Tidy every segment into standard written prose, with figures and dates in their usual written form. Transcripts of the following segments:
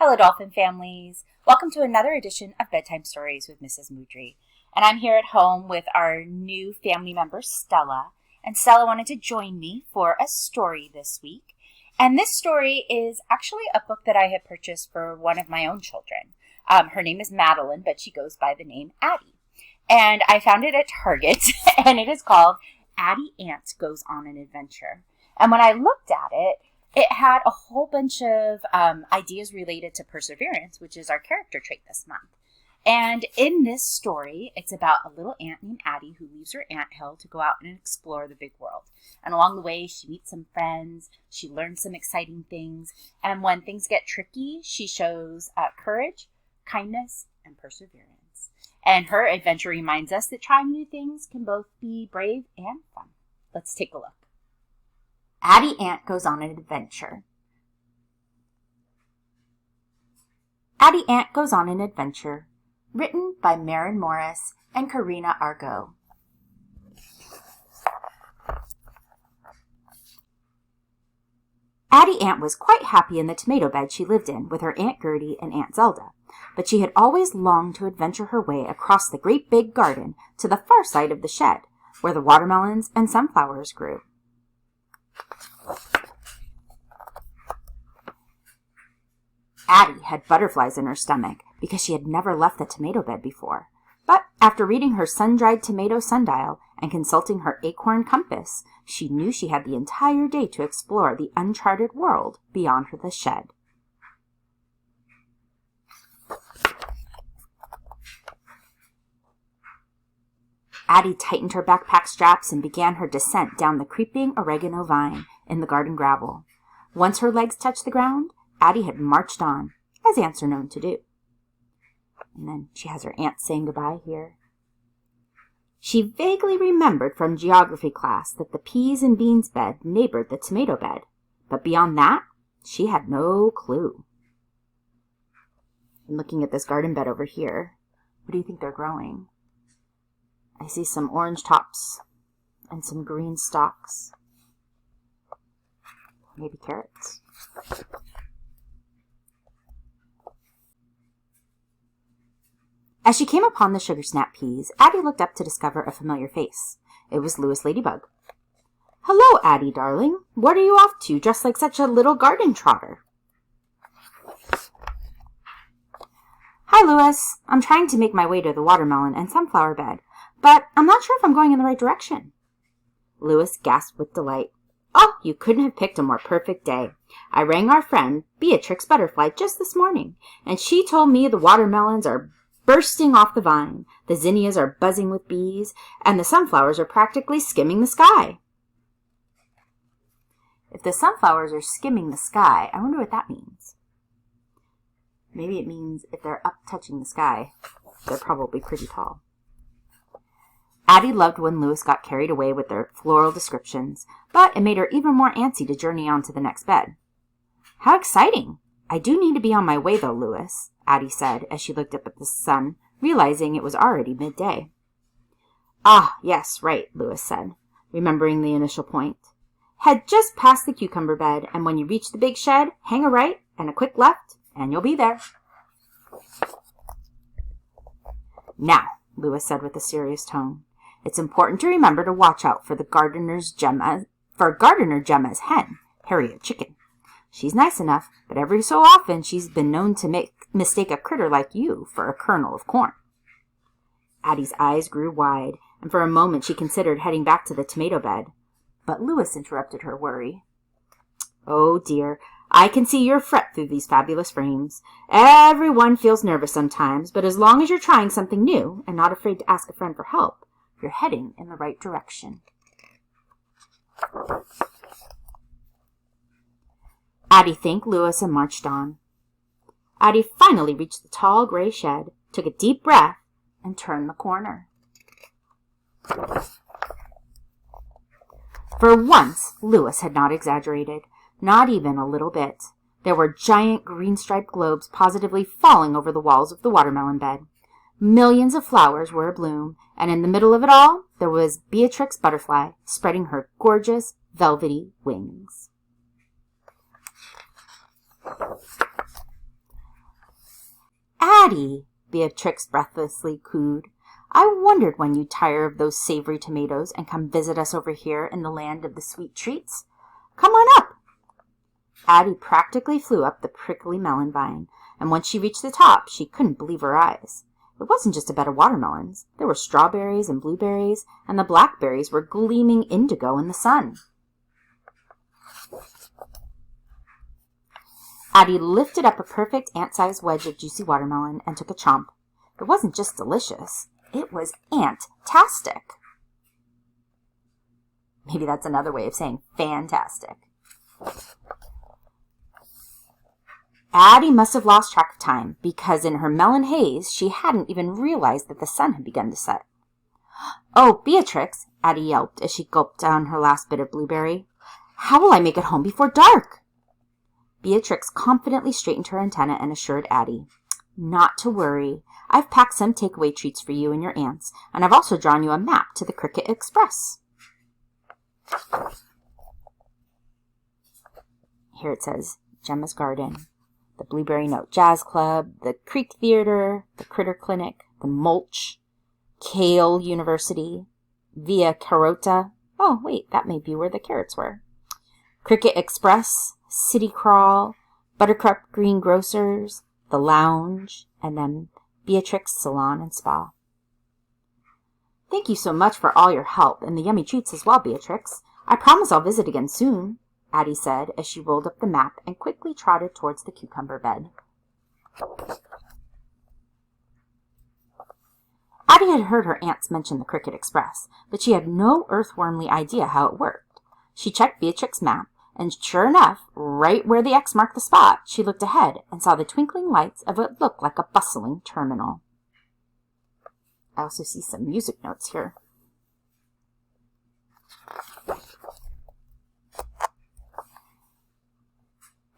Hello, dolphin families. Welcome to another edition of Bedtime Stories with Mrs. Moudry. And I'm here at home with our new family member, Stella. And Stella wanted to join me for a story this week. And this story is actually a book that I had purchased for one of my own children. Her name is Madeline, but she goes by the name Addie. And I found it at Target, and it is called Addie Ant Goes on an Adventure. And when I looked at it, it had a whole bunch of ideas related to perseverance, which is our character trait this month. And in this story, it's about a little ant named Addie who leaves her anthill to go out and explore the big world. And along the way, she meets some friends, she learns some exciting things, and when things get tricky, she shows courage, kindness, and perseverance. And her adventure reminds us that trying new things can both be brave and fun. Let's take a look. Addie Ant Goes on an Adventure. Addie Ant Goes on an Adventure, written by Maren Morris and Karina Argo. Addie Ant was quite happy in the tomato bed she lived in with her Aunt Gertie and Aunt Zelda, but she had always longed to adventure her way across the great big garden to the far side of the shed, where the watermelons and sunflowers grew. Addie had butterflies in her stomach because she had never left the tomato bed before. But after reading her sun-dried tomato sundial and consulting her acorn compass, she knew she had the entire day to explore the uncharted world beyond the shed. Addie tightened her backpack straps and began her descent down the creeping oregano vine in the garden gravel. Once her legs touched the ground, Addie had marched on, as ants are known to do. And then she has her aunt saying goodbye here. She vaguely remembered from geography class that the peas and beans bed neighbored the tomato bed, but beyond that, she had no clue. And looking at this garden bed over here, what do you think they're growing? I see some orange tops and some green stalks. Maybe carrots. As she came upon the sugar snap peas, Addie looked up to discover a familiar face. It was Louis Ladybug. "Hello, Addie, darling. What are you off to, dressed like such a little garden trotter?" "Hi, Louis. I'm trying to make my way to the watermelon and sunflower bed, but I'm not sure if I'm going in the right direction." Louis gasped with delight. "Oh, you couldn't have picked a more perfect day. I rang our friend, Beatrix Butterfly, just this morning, and she told me the watermelons are bursting off the vine, the zinnias are buzzing with bees, and the sunflowers are practically skimming the sky." If the sunflowers are skimming the sky, I wonder what that means. Maybe it means if they're up touching the sky, they're probably pretty tall. Addie loved when Louis got carried away with their floral descriptions, but it made her even more antsy to journey on to the next bed. "How exciting! I do need to be on my way, though, Louis," Addie said as she looked up at the sun, realizing it was already midday. "Ah, yes, right," Louis said, remembering the initial point. "Head just past the cucumber bed, and when you reach the big shed, hang a right and a quick left, and you'll be there." "Now," Louis said with a serious tone, "it's important to remember to watch out for Gardener Gemma's hen, Harriet Chicken. She's nice enough, but every so often she's been known to mistake a critter like you for a kernel of corn." Addie's eyes grew wide, and for a moment she considered heading back to the tomato bed. But Louis interrupted her worry. "Oh, dear, I can see your fret through these fabulous frames. Everyone feels nervous sometimes, but as long as you're trying something new and not afraid to ask a friend for help, you're heading in the right direction." Addie thanked Louis and marched on. Addie finally reached the tall gray shed, took a deep breath, and turned the corner. For once, Louis had not exaggerated, not even a little bit. There were giant green-striped globes positively falling over the walls of the watermelon bed. Millions of flowers were abloom, and in the middle of it all, there was Beatrix Butterfly, spreading her gorgeous, velvety wings. Addie, Beatrix breathlessly cooed. I wondered when you'd tire of those savory tomatoes and come visit us over here in the land of the sweet treats. Come on up. Addie practically flew up the prickly melon vine, and once she reached the top, she couldn't believe her eyes. It wasn't just a bed of watermelons. There were strawberries and blueberries, and the blackberries were gleaming indigo in the sun. Addie lifted up a perfect ant-sized wedge of juicy watermelon and took a chomp. It wasn't just delicious. It was ant-tastic. Maybe that's another way of saying fantastic. Addie must have lost track of time, because in her melon haze, she hadn't even realized that the sun had begun to set. Oh, Beatrix, Addie yelped as she gulped down her last bit of blueberry. How will I make it home before dark? Beatrix confidently straightened her antenna and assured Addie, Not to worry. I've packed some takeaway treats for you and your aunts, and I've also drawn you a map to the Cricket Express. Here it says, Gemma's Garden, the Blueberry Note Jazz Club, the Creek Theater, the Critter Clinic, the Mulch, Kale University, Via Carota. Oh, wait, that may be where the carrots were. Cricket Express, City Crawl, Buttercup Greengrocers, the Lounge, and then Beatrix Salon and Spa. Thank you so much for all your help and the yummy treats as well, Beatrix. I promise I'll visit again soon, Addie said as she rolled up the map and quickly trotted towards the cucumber bed. Addie had heard her aunts mention the Cricket Express, but she had no earthwormly idea how it worked. She checked Beatrix's map, and sure enough, right where the X marked the spot, she looked ahead and saw the twinkling lights of what looked like a bustling terminal. I also see some music notes here.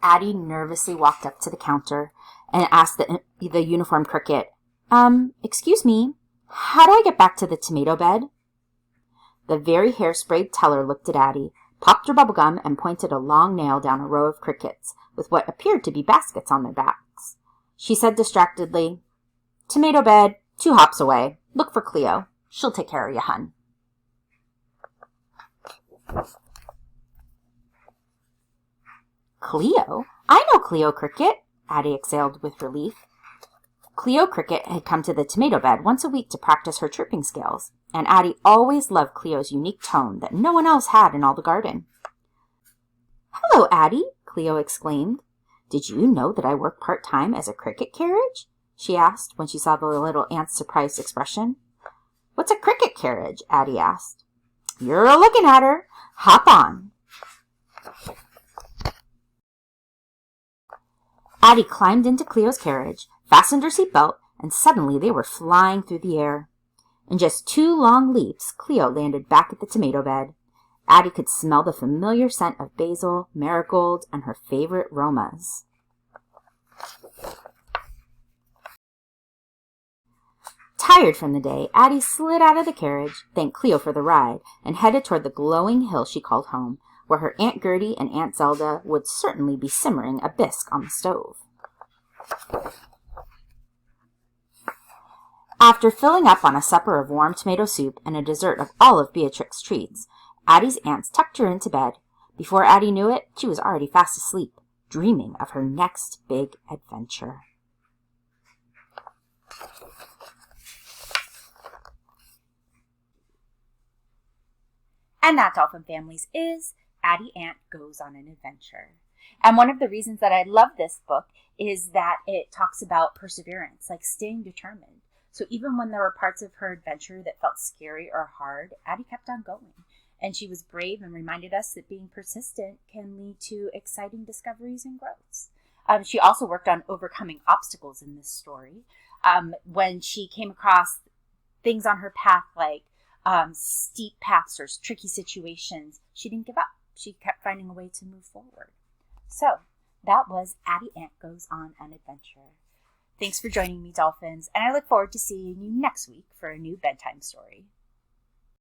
Addie nervously walked up to the counter and asked the uniformed cricket, excuse me, how do I get back to the tomato bed? The very hairsprayed teller looked at Addie, popped her bubblegum, and pointed a long nail down a row of crickets with what appeared to be baskets on their backs. She said distractedly, Tomato bed, 2 hops away. Look for Cleo. She'll take care of you, hun. Cleo? I know Cleo Cricket, Addie exhaled with relief. Cleo Cricket had come to the tomato bed once a week to practice her chirping skills, and Addie always loved Cleo's unique tone that no one else had in all the garden. Hello, Addie, Cleo exclaimed. Did you know that I work part-time as a cricket carriage? She asked when she saw the little ant's surprised expression. What's a cricket carriage? Addie asked. You're looking at her. Hop on. Addie climbed into Cleo's carriage, fastened her seatbelt, and suddenly they were flying through the air. In just 2 long leaps, Cleo landed back at the tomato bed. Addie could smell the familiar scent of basil, marigold, and her favorite romas. Tired from the day, Addie slid out of the carriage, thanked Cleo for the ride, and headed toward the glowing hill she called home, where her Aunt Gertie and Aunt Zelda would certainly be simmering a bisque on the stove. After filling up on a supper of warm tomato soup and a dessert of all of Beatrix's treats, Addie's aunts tucked her into bed. Before Addie knew it, she was already fast asleep, dreaming of her next big adventure. And that, Dolphin Families, is Addie Ant Goes on an Adventure. And one of the reasons that I love this book is that it talks about perseverance, like staying determined. So even when there were parts of her adventure that felt scary or hard, Addie kept on going. And she was brave and reminded us that being persistent can lead to exciting discoveries and growths. She also worked on overcoming obstacles in this story. When she came across things on her path like steep paths or tricky situations, she didn't give up. She kept finding a way to move forward. So that was Addie Ant Goes on an Adventure. Thanks for joining me, Dolphins, and I look forward to seeing you next week for a new bedtime story.